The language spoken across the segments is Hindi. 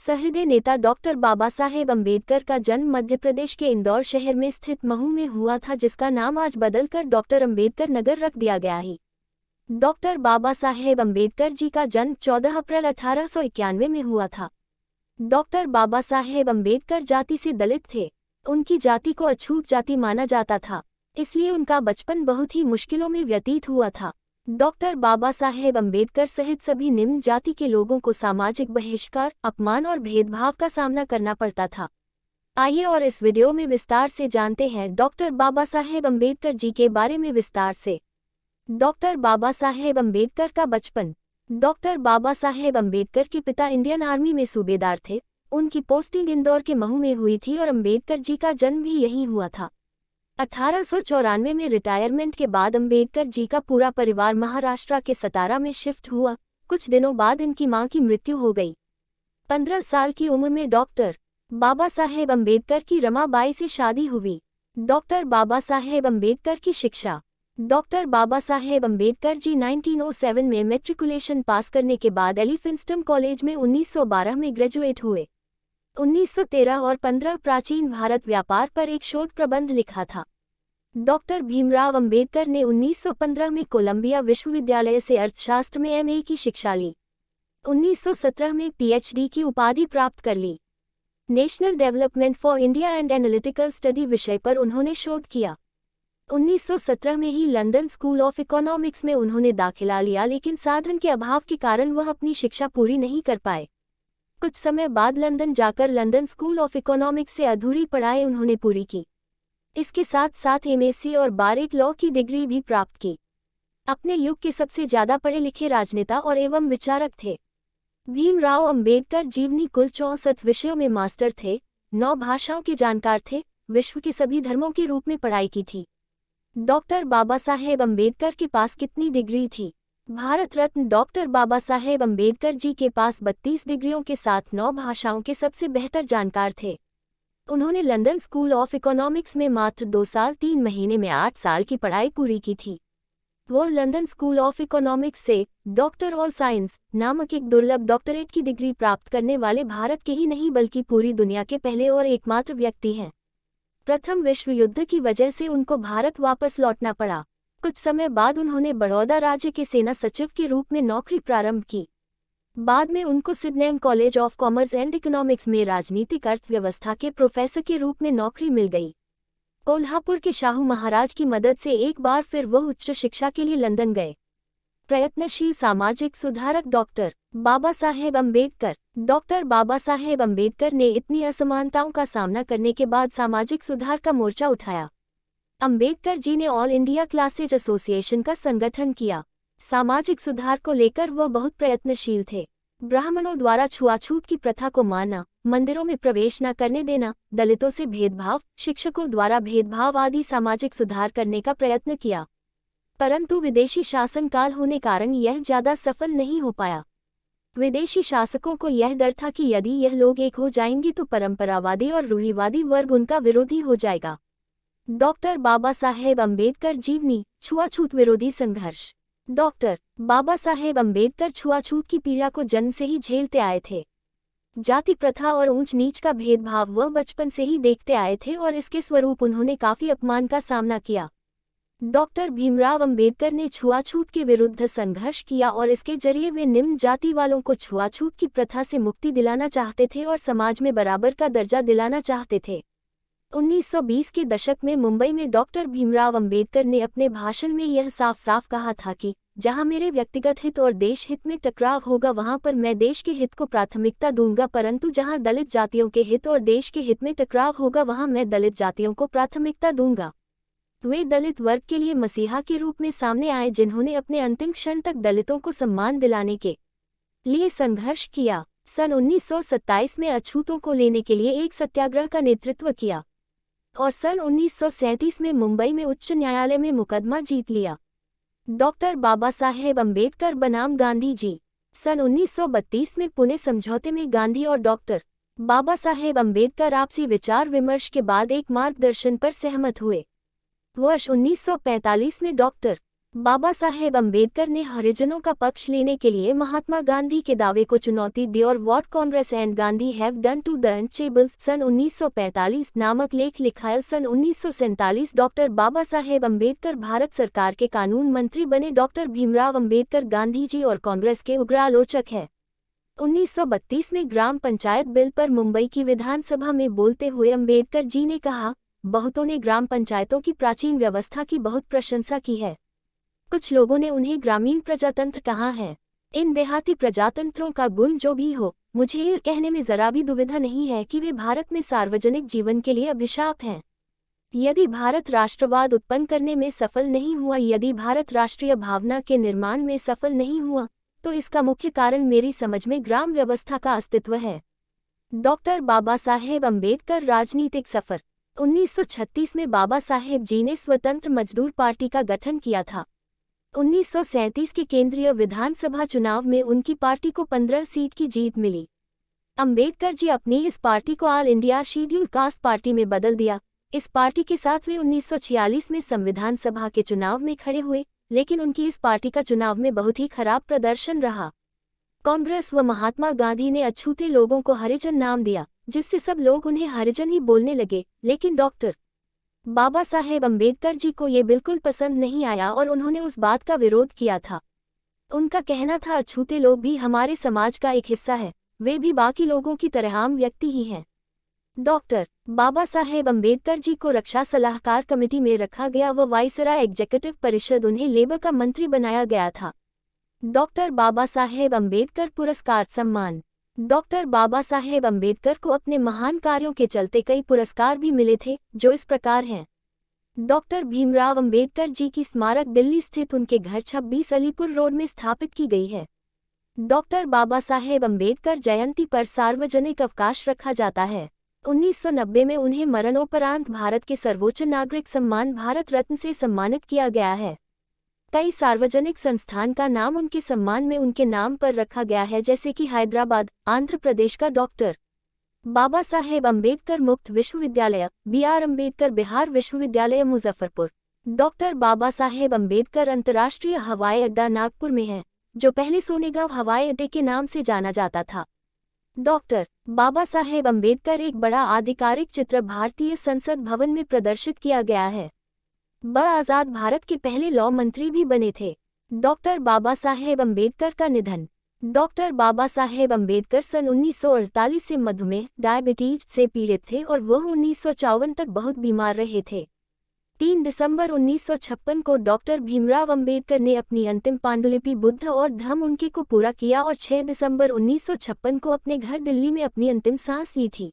सहृदय नेता डॉक्टर बाबा साहेब अम्बेडकर का जन्म मध्य प्रदेश के इंदौर शहर में स्थित महू में हुआ था, जिसका नाम आज बदलकर डॉक्टर अम्बेडकर नगर रख दिया गया है। डॉक्टर बाबा साहेब अम्बेडकर जी का जन्म 14 अप्रैल 1891 में हुआ था। डॉक्टर बाबा साहेब अम्बेडकर जाति से दलित थे। उनकी जाति को अछूत जाति माना जाता था, इसलिए उनका बचपन बहुत ही मुश्किलों में व्यतीत हुआ था। डॉक्टर बाबा साहेब अम्बेडकर सहित सभी निम्न जाति के लोगों को सामाजिक बहिष्कार, अपमान और भेदभाव का सामना करना पड़ता था। आइए और इस वीडियो में विस्तार से जानते हैं डॉक्टर बाबा साहेब अम्बेडकर जी के बारे में विस्तार से। डॉक्टर बाबा साहेब अम्बेडकर का बचपन। डॉक्टर बाबा साहेब अम्बेडकर के पिता इंडियन आर्मी में सूबेदार थे। उनकी पोस्टिंग इंदौर के महू में हुई थी और अम्बेडकर जी का जन्म भी यहीं हुआ था। 1894 में रिटायरमेंट के बाद अम्बेडकर जी का पूरा परिवार महाराष्ट्र के सतारा में शिफ्ट हुआ। कुछ दिनों बाद इनकी मां की मृत्यु हो गई। 15 साल की उम्र में डॉक्टर बाबा साहेब अम्बेडकर की रमाबाई से शादी हुई। डॉक्टर बाबा साहेब अम्बेडकर की शिक्षा। डॉक्टर बाबा साहेब अम्बेडकर जी 1907 में मैट्रिकुलेशन पास करने के बाद एलिफिंस्टन कॉलेज में 1912 में ग्रेजुएट हुए। 1913 और 15 प्राचीन भारत व्यापार पर एक शोध प्रबंध लिखा था। डॉक्टर भीमराव अंबेडकर ने 1915 में कोलंबिया विश्वविद्यालय से अर्थशास्त्र में एमए की शिक्षा ली। 1917 में पीएचडी की उपाधि प्राप्त कर ली। National development for India and analytical study विषय पर उन्होंने शोध किया। 1917 में ही लंदन स्कूल ऑफ इकोनॉमिक्स में उन्होंने दाखिला लिया, लेकिन साधन के अभाव के कारण वह अपनी शिक्षा पूरी नहीं कर पाए। कुछ समय बाद लंदन जाकर लंदन स्कूल ऑफ इकोनॉमिक्स से अधूरी पढ़ाई उन्होंने पूरी की। इसके साथ साथ एमएससी और बार लॉ की डिग्री भी प्राप्त की। अपने युग के सबसे ज्यादा पढ़े लिखे राजनेता और एवं विचारक थे। भीमराव अंबेडकर जीवनी कुल 64 विषयों में मास्टर थे, 9 भाषाओं के जानकार थे, विश्व के सभी धर्मों के रूप में पढ़ाई की थी। डॉक्टर बाबा साहेब अम्बेडकर के पास कितनी डिग्री थी? भारत रत्न डॉक्टर बाबा साहेब अम्बेडकर जी के पास 32 डिग्रियों के साथ 9 भाषाओं के सबसे बेहतर जानकार थे। उन्होंने लंदन स्कूल ऑफ इकोनॉमिक्स में मात्र 2 साल 3 महीने में 8 साल की पढ़ाई पूरी की थी। वो लंदन स्कूल ऑफ इकोनॉमिक्स से डॉक्टर ऑल साइंस नामक एक दुर्लभ डॉक्टरेट की डिग्री प्राप्त करने वाले भारत के ही नहीं बल्कि पूरी दुनिया के पहले और एकमात्र व्यक्ति हैं। प्रथम विश्व युद्ध की वजह से उनको भारत वापस लौटना पड़ा। कुछ समय बाद उन्होंने बड़ौदा राज्य के सेना सचिव के रूप में नौकरी प्रारंभ की। बाद में उनको Sydenham college of commerce and economics में राजनीतिक अर्थव्यवस्था के प्रोफेसर के रूप में नौकरी मिल गई। कोल्हापुर के शाहू महाराज की मदद से एक बार फिर वह उच्च शिक्षा के लिए लंदन गए। प्रयत्नशील सामाजिक सुधारक डॉक्टर बाबा साहेब अम्बेडकर। डॉक्टर बाबा साहेब अम्बेडकर ने इतनी असमानताओं का सामना करने के बाद सामाजिक सुधार का मोर्चा उठाया। अम्बेडकर जी ने ऑल इंडिया क्लासेज एसोसिएशन का संगठन किया। सामाजिक सुधार को लेकर वह बहुत प्रयत्नशील थे। ब्राह्मणों द्वारा छुआछूत की प्रथा को मानना, मंदिरों में प्रवेश न करने देना, दलितों से भेदभाव, शिक्षकों द्वारा भेदभाव आदि सामाजिक सुधार करने का प्रयत्न किया। परंतु विदेशी शासनकाल होने कारण यह ज्यादा सफल नहीं हो पाया। विदेशी शासकों को यह डर था कि यदि यह लोग एक हो जाएंगे तो परंपरावादी और रूढ़िवादी वर्ग उनका विरोधी हो जाएगा। डॉक्टर बाबा साहेब अम्बेडकर जीवनी छुआछूत विरोधी संघर्ष। डॉक्टर बाबा साहेब अम्बेडकर छुआछूत की पीड़ा को जन्म से ही झेलते आए थे। जाति प्रथा और ऊंच नीच का भेदभाव वह बचपन से ही देखते आए थे और इसके स्वरूप उन्होंने काफी अपमान का सामना किया। डॉक्टर भीमराव अंबेडकर ने छुआछूत के विरुद्ध संघर्ष किया और इसके जरिए वे निम्न जाति वालों को छुआछूत की प्रथा से मुक्ति दिलाना चाहते थे और समाज में बराबर का दर्जा दिलाना चाहते थे। 1920 के दशक में मुंबई में डॉक्टर भीमराव अंबेडकर ने अपने भाषण में यह साफ साफ कहा था कि जहां मेरे व्यक्तिगत हित और देश हित में टकराव होगा वहां पर मैं देश के हित को प्राथमिकता दूंगा, परंतु जहां दलित जातियों के हित और देश के हित में टकराव होगा वहां मैं दलित जातियों को प्राथमिकता दूंगा। वे दलित वर्ग के लिए मसीहा के रूप में सामने आए, जिन्होंने अपने अंतिम क्षण तक दलितों को सम्मान दिलाने के लिए संघर्ष किया। सन 1927 में अछूतों को लेने के लिए एक सत्याग्रह का नेतृत्व किया और सन 1937 में मुंबई में उच्च न्यायालय में मुकदमा जीत लिया। डॉक्टर बाबा साहेब अम्बेडकर बनाम गांधी जी। सन 1932 में पुणे समझौते में गांधी और डॉक्टर बाबा साहेब अम्बेडकर आपसी विचार विमर्श के बाद एक मार्गदर्शन पर सहमत हुए। वर्ष 1945 में डॉक्टर बाबा साहेब अम्बेडकर ने हरिजनों का पक्ष लेने के लिए महात्मा गांधी के दावे को चुनौती दी और what Congress and Gandhi have done to the untouchables सन 1945 नामक लेख लिखा। सन 1947 डॉक्टर बाबा साहेब अम्बेडकर भारत सरकार के कानून मंत्री बने। डॉक्टर भीमराव अम्बेडकर गांधी जी और कांग्रेस के उग्र आलोचक हैं। 1932 में ग्राम पंचायत बिल पर मुंबई की विधानसभा में बोलते हुए अम्बेडकर जी ने कहा, बहुतों ने ग्राम पंचायतों की प्राचीन व्यवस्था की बहुत प्रशंसा की है। कुछ लोगों ने उन्हें ग्रामीण प्रजातंत्र कहा है। इन देहाती प्रजातंत्रों का गुण जो भी हो, मुझे यह कहने में जरा भी दुविधा नहीं है कि वे भारत में सार्वजनिक जीवन के लिए अभिशाप हैं। यदि भारत राष्ट्रवाद उत्पन्न करने में सफल नहीं हुआ, यदि भारत राष्ट्रीय भावना के निर्माण में सफल नहीं हुआ, तो इसका मुख्य कारण मेरी समझ में ग्राम व्यवस्था का अस्तित्व है। डॉक्टर बाबा साहेब अम्बेडकर राजनीतिक सफर। 1936 में बाबा साहेब जी ने स्वतंत्र मजदूर पार्टी का गठन किया था। 1937 के केंद्रीय विधानसभा चुनाव में उनकी पार्टी को 15 सीट की जीत मिली। अम्बेडकर जी अपनी इस पार्टी को all India scheduled caste party में बदल दिया। इस पार्टी के साथ वे 1946 में संविधान सभा के चुनाव में खड़े हुए, लेकिन उनकी इस पार्टी का चुनाव में बहुत ही खराब प्रदर्शन रहा। कांग्रेस व महात्मा गांधी ने अछूते लोगों को हरिजन नाम दिया, जिससे सब लोग उन्हें हरिजन ही बोलने लगे, लेकिन डॉक्टर बाबा साहेब अम्बेडकर जी को ये बिल्कुल पसंद नहीं आया और उन्होंने उस बात का विरोध किया था। उनका कहना था, अछूते लोग भी हमारे समाज का एक हिस्सा है, वे भी बाकी लोगों की तरह आम व्यक्ति ही हैं। डॉक्टर बाबा साहेब अम्बेडकर जी को रक्षा सलाहकार कमेटी में रखा गया व वाइसराय एग्जीक्यूटिव परिषद उन्हें लेबर का मंत्री बनाया गया था। डॉक्टर बाबा साहेब अम्बेडकर पुरस्कार सम्मान। डॉक्टर बाबा साहेब अम्बेडकर को अपने महान कार्यों के चलते कई पुरस्कार भी मिले थे, जो इस प्रकार हैं। डॉक्टर भीमराव अम्बेडकर जी की स्मारक दिल्ली स्थित उनके घर 26 अलीपुर रोड में स्थापित की गई है। डॉक्टर बाबा साहेब अम्बेडकर जयंती पर सार्वजनिक अवकाश रखा जाता है। 1990 में उन्हें मरणोपरांत भारत के सर्वोच्च नागरिक सम्मान भारत रत्न से सम्मानित किया गया है। कई सार्वजनिक संस्थान का नाम उनके सम्मान में उनके नाम पर रखा गया है, जैसे कि हैदराबाद, आंध्र प्रदेश का डॉक्टर बाबा साहेब अम्बेडकर मुक्त विश्वविद्यालय, BR अम्बेडकर बिहार विश्वविद्यालय मुजफ्फरपुर। डॉक्टर बाबा साहेब अम्बेडकर अंतर्राष्ट्रीय हवाई अड्डा नागपुर में है, जो पहले सोनेगांव हवाई अड्डे के नाम से जाना जाता था। डॉक्टर बाबा साहेब अम्बेडकर एक बड़ा आधिकारिक चित्र भारतीय संसद भवन में प्रदर्शित किया गया है। आज़ाद भारत के पहले लॉ मंत्री भी बने थे। डॉक्टर बाबा साहेब अम्बेडकर का निधन। डॉक्टर बाबा साहेब अम्बेडकर सन 1948 से मधुमेह डायबिटीज से पीड़ित थे और वह 1954 तक बहुत बीमार रहे थे। 3 दिसंबर 1956 को डॉक्टर भीमराव अम्बेडकर ने अपनी अंतिम पांडुलिपि बुद्ध और धम्म उनके को पूरा किया और 6 दिसंबर 1956 को अपने घर दिल्ली में अपनी अंतिम सांस ली थी।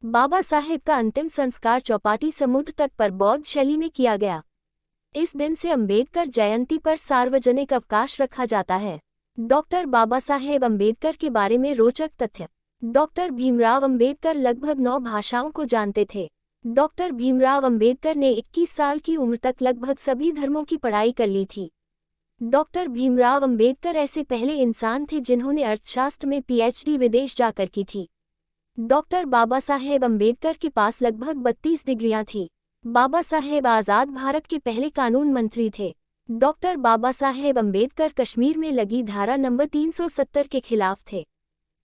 बाबा साहेब का अंतिम संस्कार चौपाटी समुद्र तट पर बौद्ध शैली में किया गया। इस दिन से अम्बेडकर जयंती पर सार्वजनिक अवकाश रखा जाता है। डॉक्टर बाबा साहेब अम्बेडकर के बारे में रोचक तथ्य। डॉक्टर भीमराव अम्बेडकर लगभग 9 भाषाओं को जानते थे। डॉक्टर भीमराव अम्बेडकर ने 21 साल की उम्र तक लगभग सभी धर्मों की पढ़ाई कर ली थी। डॉक्टर भीमराव अम्बेडकर ऐसे पहले इंसान थे जिन्होंने अर्थशास्त्र में PhD विदेश जाकर की थी। डॉक्टर बाबा साहेब अम्बेडकर के पास लगभग 32 डिग्रियां थीं। बाबा साहेब आज़ाद भारत के पहले कानून मंत्री थे। डॉक्टर बाबा साहेब अम्बेडकर कश्मीर में लगी धारा नंबर 370 के खिलाफ थे।